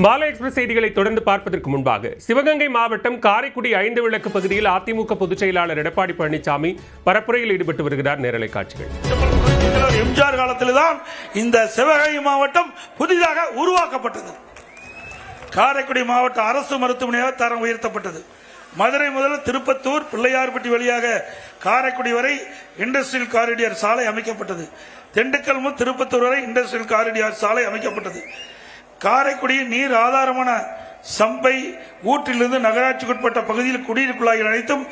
மாலை எக்ஸ்பிரஸ் செய்திகளை தொடர்ந்து பார்ப்பதற்கு முன்பாக சிவகங்கை மாவட்டம் காரைக்குடி 5 விளக்கு பகுதியில் அதிமுக பொதுச் செயலாளர் எடப்பாடி பழனிசாமி பரப்புரையில் ஈடுபட்டு வருகிறார். நேரலை காட்சிகள். எம்ஜிஆர் காலத்தில்தான் இந்த சிவகங்கை மாவட்டம் புதிதாக உருவாக்கப்பட்டது. காரைக்குடி மாவட்ட அரசு மருத்துவமனையாக தரம் உயர்த்தப்பட்டது. மதுரை முதல் திருப்பத்தூர் பிள்ளையார்பட்டி வழியாக காரைக்குடி வரை இண்டஸ்ட்ரியல் காரிடார் சாலை அமைக்கப்பட்டது. திண்டுக்கல் முதல் திருப்பத்தூர் வரை இண்டஸ்ட்ரியல் காரிடார் சாலை அமைக்கப்பட்டது. காரைக்குடி நீர் ஆதாரமான சம்பை ஊற்றிலிருந்து நகராட்சிக்குட்பட்ட பகுதியில் குடிநீர் குழாய்கள் அனைத்தும்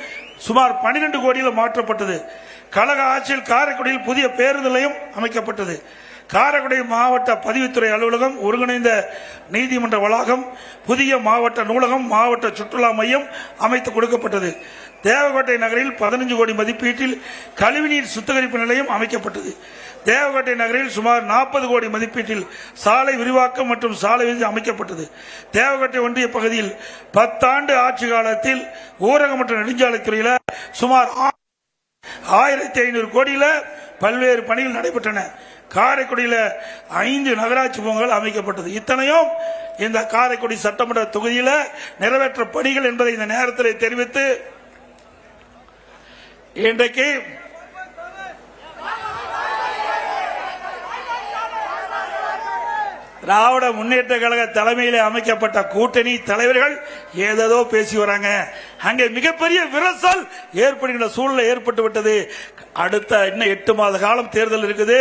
சுமார் 12 கோடியில் மாற்றப்பட்டது. கழக ஆட்சியில் காரைக்குடியில் புதிய பேருந்து நிலையம் அமைக்கப்பட்டது. காரைக்குடி மாவட்ட பதிவுத்துறை அலுவலகம், ஒருங்கிணைந்த நீதிமன்ற வளாகம், புதிய மாவட்ட நூலகம், மாவட்ட சுற்றுலா மையம் அமைத்து கொடுக்கப்பட்டது. தேவகோட்டை நகரில் 15 கோடி மதிப்பீட்டில் கழிவுநீர் சுத்திகரிப்பு நிலையம் அமைக்கப்பட்டது. தேவகோட்டை நகரில் சுமார் 40 கோடி மதிப்பீட்டில் சாலை விரிவாக்கம் மற்றும் சாலை விதி அமைக்கப்பட்டது. தேவகோட்டை ஒன்றிய பகுதியில் 10 ஆண்டு ஆட்சி காலத்தில் ஊரக மற்றும் நெடுஞ்சாலைத்துறையில் சுமார் 1500 கோடியில் பல்வேறு பணிகள் நடைபெற்றன. காரைக்குடியில் 5 நகராட்சி பூங்காக்கள் அமைக்கப்பட்டது. இத்தனையும் இந்த காரைக்குடி சட்டமன்ற தொகுதியில் நிறைவேற்ற பணிகள் என்பதை இந்த நேரத்தில் தெரிவித்து இன்றைக்கு திராவிட முன்னேற்ற கழக தலைமையில் அமைக்கப்பட்ட கூட்டணி தலைவர்கள் ஏதோ பேசி வராங்க. அங்கே மிகப்பெரிய விரசல் ஏற்படுகின்ற சூழ்நிலை ஏற்பட்டு விட்டது. அடுத்த இன்னும் 8 மாத காலம் தேர்தல் இருக்குது.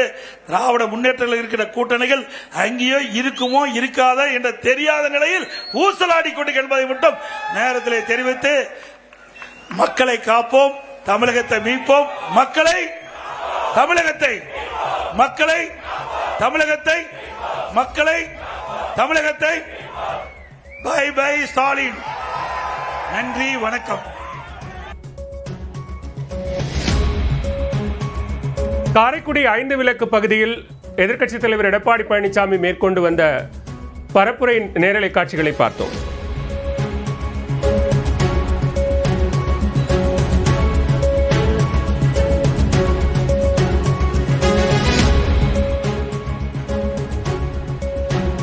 திராவிட முன்னேற்றங்கள் இருக்கிற கூட்டணிகள் அங்கேயோ இருக்குமோ இருக்காத என்ற தெரியாத நிலையில் ஊசலாடி கொண்டு என்பதை மட்டும் நேரத்தில் தெரிவித்து மக்களை காப்போம், தமிழகத்தை மீட்போம், மக்களை தமிழகத்தை மக்களை தமிழகத்தை மக்களை தமிழகத்தை பை பை ஸ்டாலின். நன்றி, வணக்கம். காரைக்குடி 5 விளக்கு பகுதியில் எதிர்க்கட்சித் தலைவர் எடப்பாடி பழனிசாமி மேற்கொண்டு வந்த பரப்புரை நேரலை காட்சிகளை பார்த்தோம்.